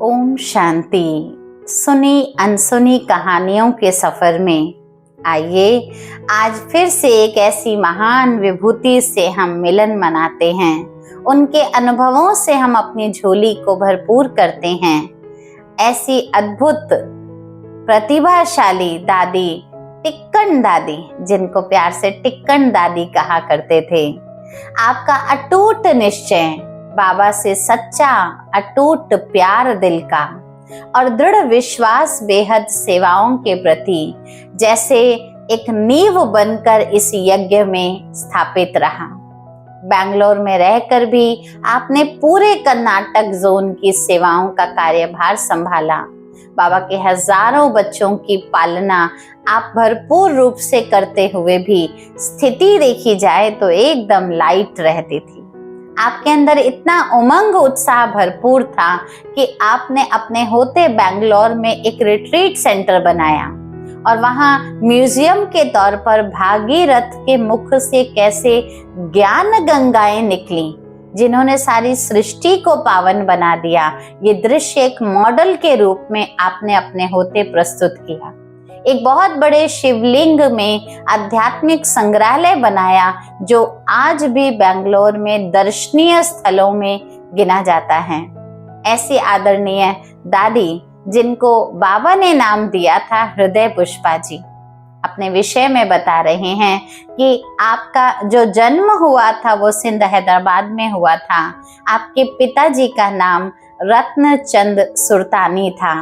ओम शांति। सुनी अनसुनी कहानियों के सफर में आइए आज फिर से एक ऐसी महान विभूति से हम मिलन मनाते हैं। उनके अनुभवों से हम अपनी झोली को भरपूर करते हैं। ऐसी अद्भुत प्रतिभाशाली दादी टिक्कन दादी, जिनको प्यार से टिक्कन दादी कहा करते थे। आपका अटूट निश्चय, बाबा से सच्चा अटूट प्यार दिल का और दृढ़ विश्वास बेहद सेवाओं के प्रति जैसे एक नींव बनकर इस यज्ञ में स्थापित रहा। बेंगलोर में रहकर भी आपने पूरे कर्नाटक जोन की सेवाओं का कार्यभार संभाला। बाबा के हजारों बच्चों की पालना आप भरपूर रूप से करते हुए भी स्थिति देखी जाए तो एकदम लाइट रहती थी। आपके अंदर इतना उमंग उत्साह भरपूर था कि आपने अपने होते बेंगलोर में एक रिट्रीट सेंटर बनाया और वहां म्यूजियम के तौर पर भागीरथ के मुख से कैसे ज्ञान गंगाएं निकली, जिन्होंने सारी सृष्टि को पावन बना दिया। ये दृश्य एक मॉडल के रूप में आपने अपने होते प्रस्तुत किया। एक बहुत बड़े शिवलिंग में आध्यात्मिक संग्रहालय बनाया, जो आज भी बेंगलोर में दर्शनीय स्थलों में गिना जाता है। ऐसी आदरणीय दादी, जिनको बाबा ने नाम दिया था हृदय पुष्पा जी, अपने विषय में बता रहे हैं कि आपका जो जन्म हुआ था वो सिंध हैदराबाद में हुआ था। आपके पिताजी का नाम रत्नचंद सुरतानी था,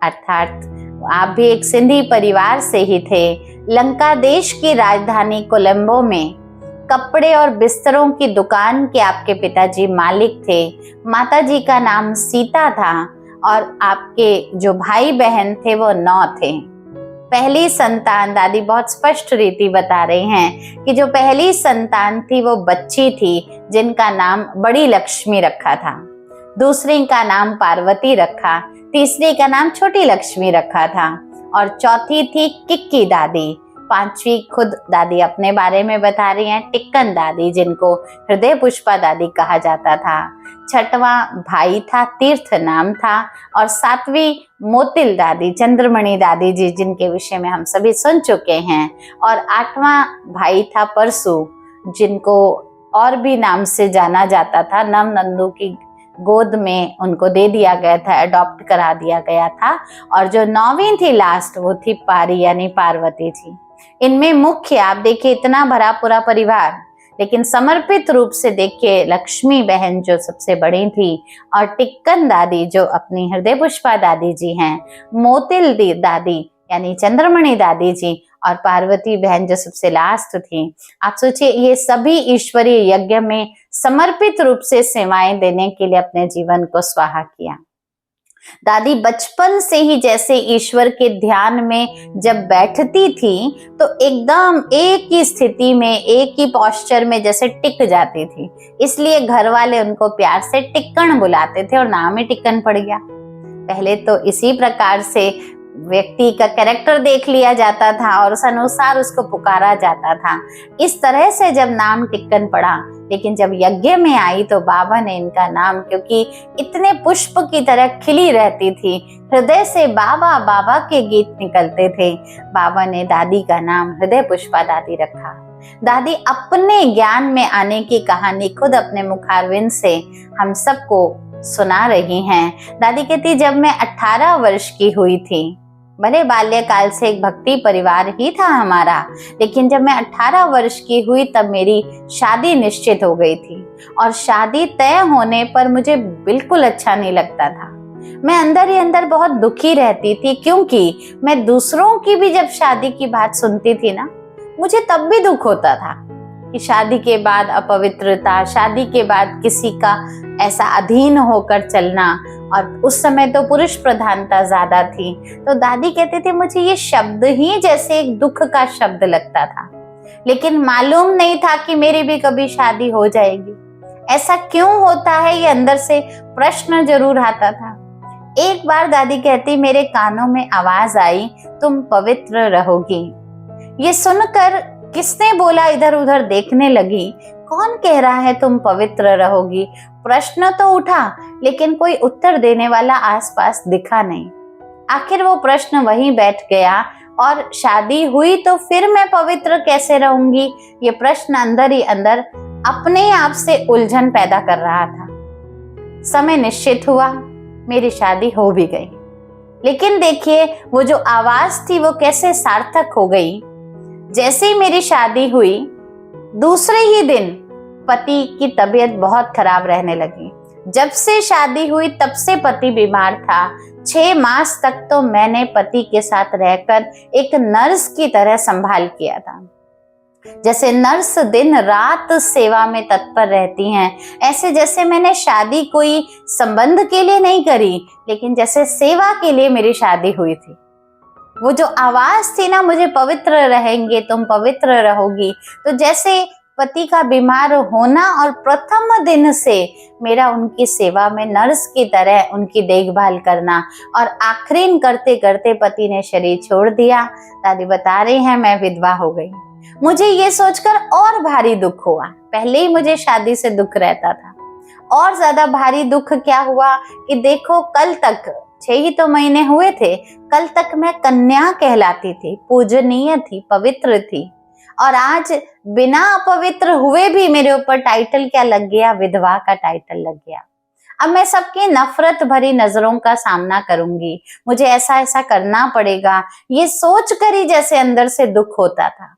अर्थात आप भी एक सिंधी परिवार से ही थे। लंका देश की राजधानी कोलंबो में कपड़े और बिस्तरों की दुकान के आपके पिताजी मालिक थे। माताजी का नाम सीता था और आपके जो भाई बहन थे वो 9 थे। पहली संतान, दादी बहुत स्पष्ट रीति बता रहे हैं कि जो पहली संतान थी वो बच्ची थी, जिनका नाम बड़ी लक्ष्मी रखा था। दूसरी का नाम पार्वती रखा, तीसरी का नाम छोटी लक्ष्मी रखा था और चौथी थी किक्की दादी। 5वीं खुद दादी अपने बारे में बता रही हैं, टिक्कन दादी, जिनको हृदय पुष्पा दादी कहा जाता था। 6वां भाई था, तीर्थ नाम था, और 7वीं मोतिल दादी, चंद्रमणि दादी जी, जिनके विषय में हम सभी सुन चुके हैं। और 8वां भाई था परसु, जिनको और भी नाम से जाना जाता था। नव नंदू की गोद में उनको दे दिया गया था, अडॉप्ट करा दिया गया था। और जो 9वीं थी लास्ट, वो थी पारी यानी पार्वती जी। इनमें मुख्य आप देखिए इतना भरा पूरा परिवार, लेकिन समर्पित रूप से देखिए लक्ष्मी बहन जो सबसे बड़ी थी, और टिक्कन दादी जो अपनी हृदय पुष्पा दादी जी हैं, मोतिल दादी यानी चंद्रमणि दादी जी, और पार्वती बहन जो सबसे लास्ट थी। आप सोचिए, ये सभी ईश्वरीय यज्ञ में समर्पित रूप से सेवाएं देने के लिए अपने जीवन को स्वाहा किया। दादी बचपन से ही जैसे ईश्वर के ध्यान में जब बैठती थी तो एकदम एक ही स्थिति में, एक ही पोस्चर में जैसे टिक जाती थी। इसलिए घर वाले उनको प्यार से टिक्कन बुलाते थे और नाम ही टिक्कन पड़ गया। पहले तो इसी प्रकार से व्यक्ति का कैरेक्टर देख लिया जाता था और उस अनुसार उसको पुकारा जाता था। इस तरह से जब नाम टिक्कन पड़ा, लेकिन जब यज्ञ में आई तो बाबा ने इनका नाम, क्योंकि इतने पुष्प की तरह खिली रहती थी, हृदय से बाबा बाबा के गीत निकलते थे, बाबा ने दादी का नाम हृदय पुष्पा दादी रखा। दादी अपने ज्ञान में आने की कहानी खुद अपने मुखारविंद से हम सबको सुना रही हैं। दादी कहती, जब मैं 18 वर्ष की हुई थी, भले बाल्यकाल से एक भक्ति परिवार ही था हमारा, लेकिन जब मैं 18 वर्ष की हुई तब मेरी शादी निश्चित हो गई थी। और शादी तय होने पर मुझे बिल्कुल अच्छा नहीं लगता था। मैं अंदर ही अंदर बहुत दुखी रहती थी, क्योंकि मैं दूसरों की भी जब शादी की बात सुनती थी ना, मुझे तब भी दुख होता था कि शादी के बाद अपवित्रता, शादी के बाद किसी का ऐसा अधीन होकर चलना, और उस समय तो पुरुष प्रधानता ज्यादा थी। तो दादी कहते थे, मुझे ये शब्द ही जैसे एक दुख का शब्द लगता था, लेकिन मालूम नहीं था कि मेरी भी कभी शादी हो जाएगी। ऐसा क्यों होता है, ये अंदर से प्रश्न जरूर आता था। एक बार दादी कहती, मेरे कानों में आवाज आई, तुम पवित्र रहोगी। ये सुनकर किसने बोला, इधर उधर देखने लगी। कौन कह रहा है तुम पवित्र रहोगी? प्रश्न तो उठा, लेकिन कोई उत्तर देने वाला आसपास दिखा नहीं। आखिर वो प्रश्न वहीं बैठ गया, और शादी हुई तो फिर मैं पवित्र कैसे रहूंगी? ये प्रश्न अंदर ही अंदर अपने आप से उलझन पैदा कर रहा था। समय निश्चित हुआ, मेरी शादी हो भी गई। लेकिन देखिए, वो जो आवाज थी वो कैसे सार्थक हो गई। जैसे ही मेरी शादी हुई, दूसरे ही दिन पति की तबीयत बहुत खराब रहने लगी। जब से शादी हुई तब से पति बीमार था। 6 मास तक तो मैंने पति के साथ रहकर एक नर्स की तरह संभाल किया था। जैसे नर्स दिन रात सेवा में तत्पर रहती हैं, ऐसे जैसे मैंने शादी कोई संबंध के लिए नहीं करी, लेकिन जैसे सेवा के लिए मेरी शादी हुई थी। वो जो आवाज थी ना, मुझे पवित्र रहेंगे, तुम पवित्र रहोगी, तो जैसे पति का बीमार होना और प्रथम दिन से मेरा उनकी सेवा में नर्स की तरह उनकी देखभाल करना, और आखिरी करते करते पति ने शरीर छोड़ दिया। दादी बता रही हैं, मैं विधवा हो गई। मुझे ये सोचकर और भारी दुख हुआ। पहले ही मुझे शादी से दुख रहता था, और ज्यादा भारी दुख क्या हुआ कि देखो, कल तक 6 ही तो महीने हुए थे, कल तक मैं कन्या कहलाती थी, पूजनीय थी, पवित्र थी, और आज बिना अपवित्र हुए भी मेरे ऊपर टाइटल क्या लग गया? विधवा का टाइटल लग गया। अब मैं सबकी नफरत भरी नजरों का सामना करूंगी, मुझे ऐसा ऐसा करना पड़ेगा, ये सोच कर ही जैसे अंदर से दुख होता था।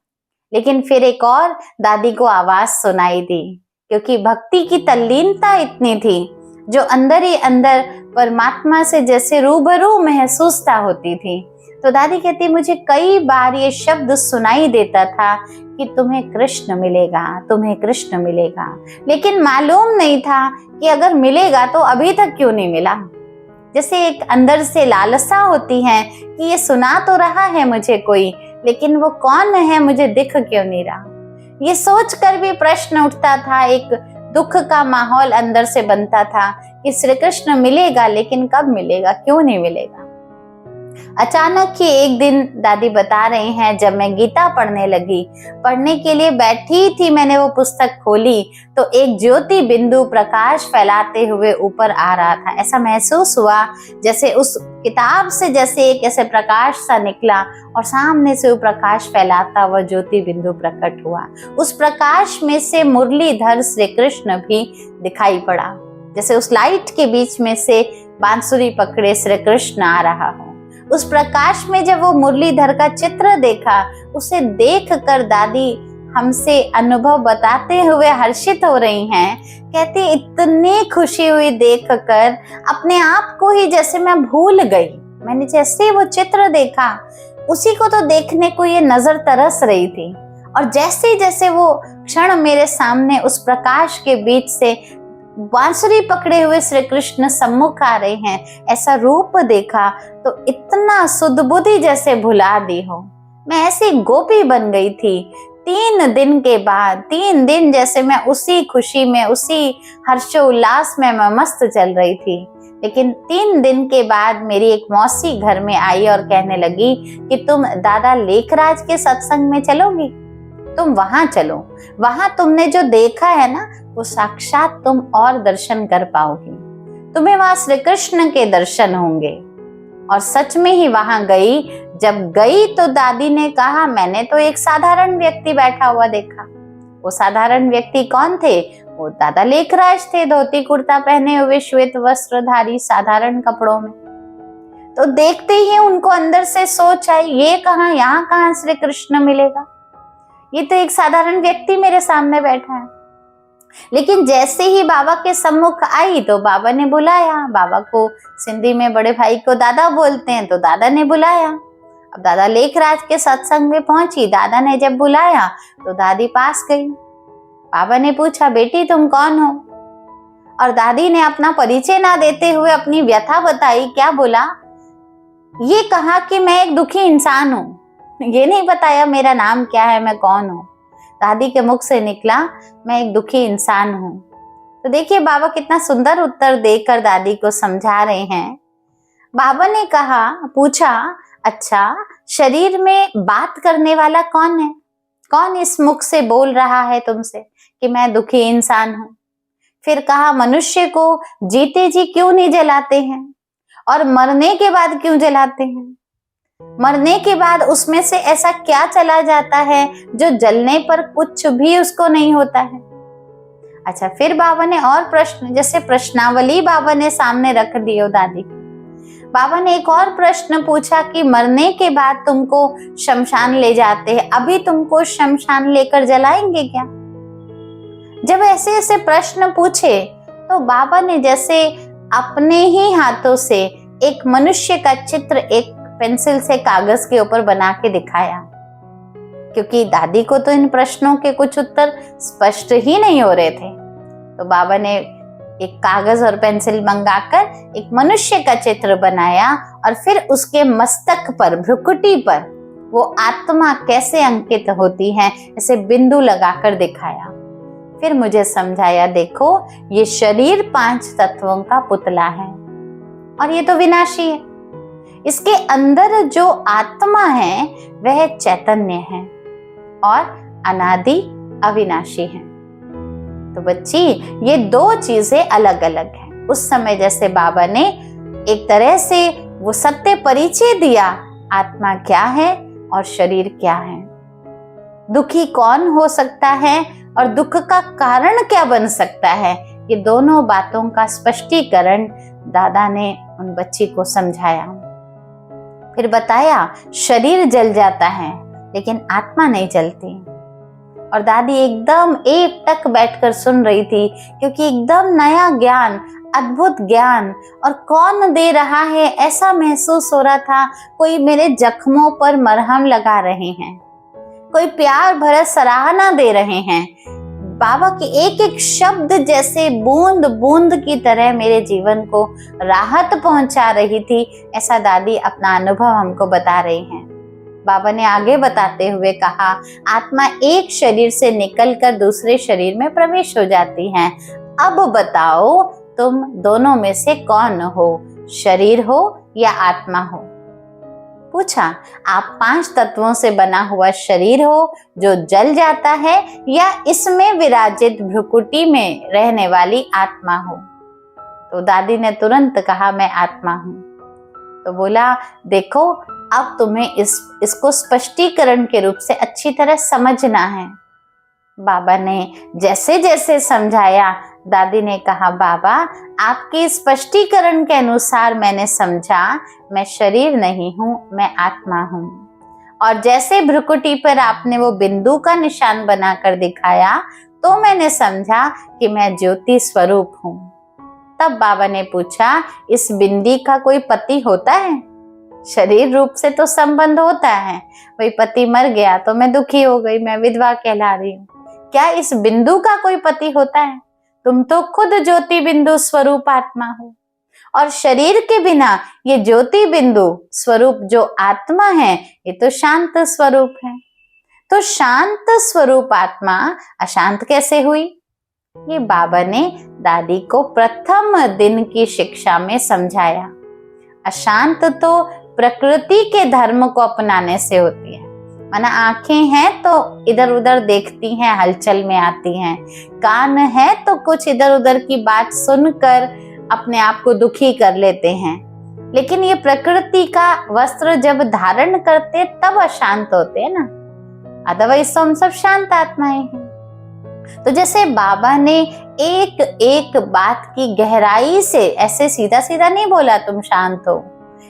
लेकिन फिर एक और दादी को आवाज सुनाई दी, क्योंकि भक्ति की तल्लीनता इतनी थी, जो अंदर ही अंदर परमात्मा से जैसे रूबरू महसूसता होती थी। तो दादी कहती, मुझे कई बार ये शब्द सुनाई देता था कि तुम्हें कृष्ण मिलेगा, तुम्हें कृष्ण मिलेगा, लेकिन मालूम नहीं था कि अगर मिलेगा तो अभी तक क्यों नहीं मिला। जैसे एक अंदर से लालसा होती है कि ये सुना तो रहा है मुझे कोई, लेकिन वो कौन है, मुझे दिख क्यों नहीं रहा। ये सोच कर भी प्रश्न उठता था, एक दुख का माहौल अंदर से बनता था कि श्री कृष्ण मिलेगा, लेकिन कब मिलेगा, क्यों नहीं मिलेगा। अचानक ही एक दिन दादी बता रही हैं, जब मैं गीता पढ़ने लगी, पढ़ने के लिए बैठी थी, मैंने वो पुस्तक खोली तो एक ज्योति बिंदु प्रकाश फैलाते हुए ऊपर आ रहा था। ऐसा महसूस हुआ जैसे उस किताब से जैसे एक ऐसे प्रकाश सा निकला, और सामने से वो प्रकाश फैलाता हुआ ज्योति बिंदु प्रकट हुआ। उस प्रकाश में से मुरलीधर श्री कृष्ण भी दिखाई पड़ा, जैसे उस लाइट के बीच में से बांसुरी पकड़े श्री कृष्ण आ रहा हो। उस प्रकाश में जब वो मुरलीधर का चित्र देखा, उसे देख कर दादी हमसे अनुभव बताते हुए हर्षित हो रही हैं। कहती, इतनी खुशी हुई देखकर, अपने आप को ही जैसे मैं भूल गई। मैंने जैसे वो चित्र देखा, उसी को तो देखने को ये नजर तरस रही थी, और जैसे जैसे वो क्षण मेरे सामने उस प्रकाश के बीच से बांसुरी पकड़े हुए श्री कृष्ण सम्मुख आ रहे हैं, ऐसा रूप देखा तो इतना सुधबुद्धि जैसे भुला दी हो। मैं ऐसी गोपी बन गई थी। 3 दिन के बाद, 3 दिन जैसे मैं उसी खुशी में, उसी हर्षोल्लास में मैं मस्त चल रही थी। लेकिन 3 दिन के बाद मेरी एक मौसी घर में आई और कहने लगी कि तुम दादा लेखराज के सत्संग में चलोगी, तुम वहां चलो, वहां तुमने जो देखा है ना, वो साक्षात तुम और दर्शन कर पाओगी, तुम्हें वहां श्री कृष्ण के दर्शन होंगे। और सच में ही वहां गई। जब गई तो दादी ने कहा, मैंने तो एक साधारण व्यक्ति बैठा हुआ देखा। वो साधारण व्यक्ति कौन थे? वो दादा लेखराज थे, धोती कुर्ता पहने हुए, श्वेत वस्त्रधारी, साधारण कपड़ों में। तो देखते ही उनको अंदर से सोच आई, ये कहाँ, यहाँ कहाँ श्री कृष्ण मिलेगा, ये तो एक साधारण व्यक्ति मेरे सामने बैठा है। लेकिन जैसे ही बाबा के सम्मुख आई तो बाबा ने बुलाया। बाबा को सिंधी में बड़े भाई को दादा बोलते हैं, तो दादा ने बुलाया। अब दादा लेखराज के सत्संग में पहुंची, दादा ने जब बुलाया तो दादी पास गई। बाबा ने पूछा, बेटी तुम कौन हो? और दादी ने अपना परिचय ना देते हुए अपनी व्यथा बताई। क्या बोला? ये कहा कि मैं एक दुखी इंसान हूँ, ये नहीं बताया मेरा नाम क्या है, मैं कौन हूँ। दादी के मुख से निकला, मैं एक दुखी इंसान हूँ। तो देखिए बाबा कितना सुंदर उत्तर देकर दादी को समझा रहे हैं। बाबा ने कहा, पूछा, अच्छा शरीर में बात करने वाला कौन है? कौन इस मुख से बोल रहा है तुमसे कि मैं दुखी इंसान हूं? फिर कहा, मनुष्य को जीते जी क्यों नहीं जलाते हैं और मरने के बाद क्यों जलाते हैं? मरने के बाद उसमें से ऐसा क्या चला जाता है जो जलने पर कुछ भी उसको नहीं होता है? अच्छा, फिर बाबा ने और प्रश्न, जैसे प्रश्नावली बाबा ने सामने रख दियो दादी। बाबा ने एक और प्रश्न पूछा कि मरने के बाद तुमको शमशान ले जाते हैं, अभी तुमको शमशान लेकर जलाएंगे क्या? जब ऐसे ऐसे प्रश्न पूछे तो बाबा ने जैसे अपने ही हाथों से एक मनुष्य का चित्र एक पेंसिल से कागज के ऊपर बना के दिखाया, क्योंकि दादी को तो इन प्रश्नों के कुछ उत्तर स्पष्ट ही नहीं हो रहे थे। तो बाबा ने एक कागज और पेंसिल मंगाकर एक मनुष्य का चित्र बनाया और फिर उसके मस्तक पर, भ्रुकुटी पर वो आत्मा कैसे अंकित होती है ऐसे बिंदु लगाकर दिखाया। फिर मुझे समझाया, देखो ये शरीर 5 तत्वों का पुतला है और ये तो विनाशी है। इसके अंदर जो आत्मा है वह चैतन्य है और अनादि अविनाशी है। तो बच्ची, ये 2 चीजें अलग अलग हैं। उस समय जैसे बाबा ने एक तरह से वो सत्य परिचय दिया, आत्मा क्या है और शरीर क्या है, दुखी कौन हो सकता है और दुख का कारण क्या बन सकता है, ये दोनों बातों का स्पष्टीकरण दादा ने उन बच्ची को समझाया। फिर बताया, शरीर जल जाता है लेकिन आत्मा नहीं जलती। और दादी एकदम एकटक बैठकर सुन रही थी, क्योंकि एकदम नया ज्ञान, अद्भुत ज्ञान, और कौन दे रहा है ऐसा महसूस हो रहा था। कोई मेरे जख्मों पर मरहम लगा रहे हैं, कोई प्यार भरा सराहना दे रहे हैं। बाबा की एक एक शब्द जैसे बूंद बूंद की तरह मेरे जीवन को राहत पहुंचा रही थी, ऐसा दादी अपना अनुभव हमको बता रही हैं। बाबा ने आगे बताते हुए कहा, आत्मा एक शरीर से निकलकर दूसरे शरीर में प्रवेश हो जाती है। अब बताओ तुम दोनों में से कौन हो, शरीर हो या आत्मा हो? पूछा, आप 5 तत्वों से बना हुआ शरीर हो जो जल जाता है, या इसमें विराजित भ्रुकुटी में रहने वाली आत्मा हो? तो दादी ने तुरंत कहा, मैं आत्मा हूं। तो बोला, देखो अब तुम्हें इसको स्पष्टीकरण के रूप से अच्छी तरह समझना है। बाबा ने जैसे जैसे समझाया, दादी ने कहा, बाबा आपके स्पष्टीकरण के अनुसार मैंने समझा, मैं शरीर नहीं हूं, मैं आत्मा हूं। और जैसे भ्रुकुटी पर आपने वो बिंदु का निशान बनाकर दिखाया, तो मैंने समझा कि मैं ज्योति स्वरूप हूं। तब बाबा ने पूछा, इस बिंदी का कोई पति होता है? शरीर रूप से तो संबंध होता है, वही पति मर गया तो मैं दुखी हो गई, मैं विधवा कहला रही हूँ। क्या इस बिंदु का कोई पति होता है? तुम तो खुद ज्योति बिंदु स्वरूप आत्मा हो, और शरीर के बिना ये ज्योति बिंदु स्वरूप जो आत्मा है, ये तो शांत स्वरूप है। तो शांत स्वरूप आत्मा अशांत कैसे हुई? ये बाबा ने दादी को प्रथम दिन की शिक्षा में समझाया। अशांत तो प्रकृति के धर्म को अपनाने से होती है। माना आंखें हैं तो इधर उधर देखती हैं, हलचल में आती हैं, कान है तो कुछ इधर उधर की बात सुनकर अपने आप को दुखी कर लेते हैं। लेकिन ये प्रकृति का वस्त्र जब धारण करते तब अशांत होते हैं ना, अदरवाइज तो हम सब शांत आत्माएं हैं। तो जैसे बाबा ने एक एक बात की गहराई से ऐसे सीधा सीधा नहीं बोला तुम शांत हो,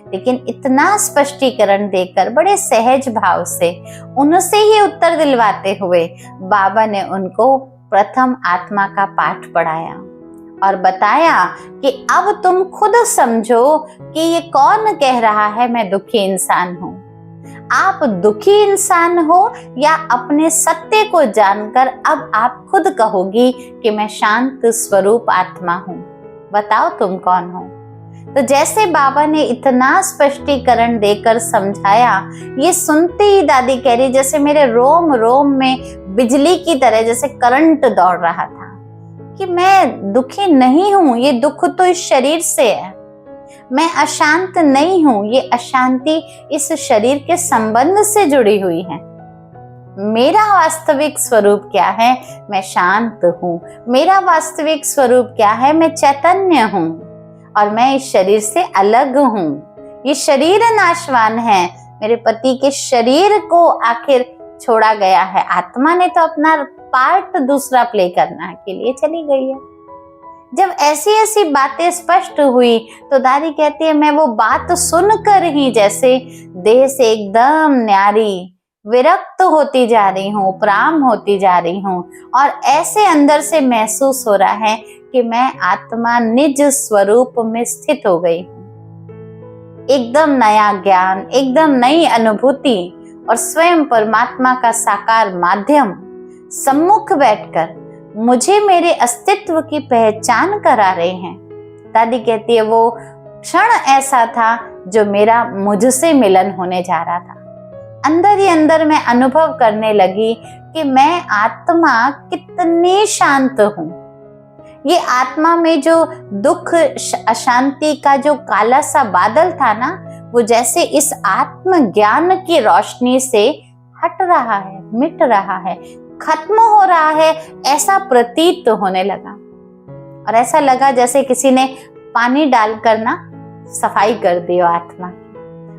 लेकिन इतना स्पष्टीकरण देकर बड़े सहज भाव से उनसे ही उत्तर दिलवाते हुए बाबा ने उनको प्रथम आत्मा का पाठ पढ़ाया और बताया कि अब तुम खुद समझो कि ये कौन कह रहा है मैं दुखी इंसान हूं। आप दुखी इंसान हो या अपने सत्य को जानकर अब आप खुद कहोगी कि मैं शांत स्वरूप आत्मा हूं। बताओ तुम कौन हो? तो जैसे बाबा ने इतना स्पष्टीकरण देकर समझाया, ये सुनते ही दादी कह रही जैसे मेरे रोम रोम में बिजली की तरह जैसे करंट दौड़ रहा था कि मैं दुखी नहीं हूं, ये दुख तो इस शरीर से है। मैं अशांत नहीं हूं, ये अशांति इस शरीर के संबंध से जुड़ी हुई है। मेरा वास्तविक स्वरूप क्या है, मैं शांत हूँ। मेरा वास्तविक स्वरूप क्या है, मैं चैतन्य हूँ और मैं इस शरीर से अलग हूँ। ये शरीर नाशवान है। मेरे पति के शरीर को आखिर छोड़ा गया है, आत्मा ने तो अपना पार्ट दूसरा प्ले करने के लिए चली गई है। जब ऐसी ऐसी बातें स्पष्ट हुई तो दादी कहती है, मैं वो बात सुनकर ही जैसे देह से एकदम न्यारी विरक्त होती जा रही हूँ, उपराम होती जा रही हूँ और ऐसे अंदर से महसूस हो रहा है कि मैं आत्मा निज स्वरूप में स्थित हो गई हूँ। एकदम नया ज्ञान, एकदम नई अनुभूति और स्वयं परमात्मा का साकार माध्यम सम्मुख बैठकर मुझे मेरे अस्तित्व की पहचान करा रहे हैं। दादी कहती है, वो क्षण ऐसा था जो मेरा मुझसे मिलन होने जा रहा था। अंदर ही अंदर मैं अनुभव करने लगी कि मैं आत्मा कितनी शांत हूँ। ये आत्मा में जो दुख अशांति का जो काला सा बादल था ना, वो जैसे इस आत्म ज्ञान की रोशनी से हट रहा है, मिट रहा है, खत्म हो रहा है, ऐसा प्रतीत होने लगा। और ऐसा लगा जैसे किसी ने पानी डालकर ना सफाई कर दी हो आत्मा की।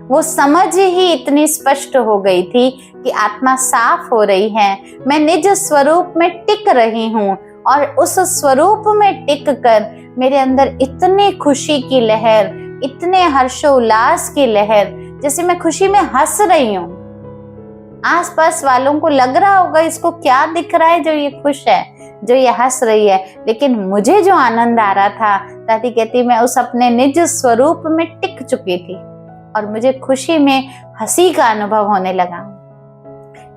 वो समझ ही इतनी स्पष्ट हो गई थी कि आत्मा साफ हो रही है, मैं निज स्वरूप में टिक रही हूँ और उस स्वरूप में टिक कर मेरे अंदर इतनी खुशी की लहर, इतने हर्षोल्लास की लहर, जैसे मैं खुशी में हंस रही हूँ। आसपास वालों को लग रहा होगा इसको क्या दिख रहा है जो ये खुश है, जो ये हंस रही है, लेकिन मुझे जो आनंद आ रहा था, दादी कहती मैं उस अपने निज स्वरूप में टिक चुकी थी और मुझे खुशी में हंसी का अनुभव होने लगा।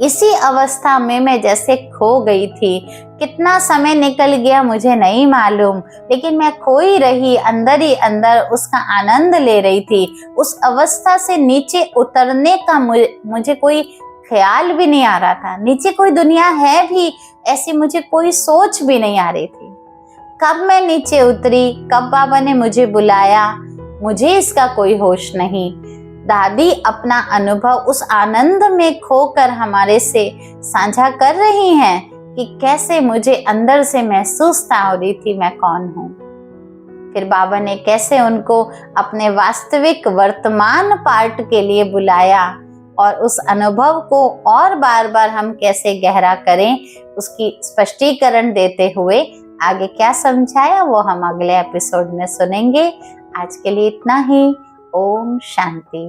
इसी अवस्था में मैं जैसे खो गई थी। कितना समय निकल गया मुझे नहीं मालूम, लेकिन मैं खोई रही, अंदर ही अंदर उसका आनंद ले रही थी। उस अवस्था से नीचे उतरने का मुझे कोई ख्याल भी नहीं आ रहा था। नीचे कोई दुनिया है भी ऐसी मुझे कोई सोच भी नहीं आ रही थी। कब मैं नीचे उतरी, कब बाबा ने मुझे बुलाया, मुझे इसका कोई होश नहीं। दादी अपना अनुभव उस आनंद में खोकर हमारे से साझा कर रही हैं कि कैसे मुझे अंदर से महसूस हो रही थी मैं कौन हूँ। फिर बाबा ने कैसे उनको अपने वास्तविक वर्तमान पार्ट के लिए बुलाया और उस अनुभव को और बार बार हम कैसे गहरा करें, उसकी स्पष्टीकरण देते हुए आगे क्या समझाया वो हम अगले एपिसोड में सुनेंगे। आज के लिए इतना ही। ओम शांति।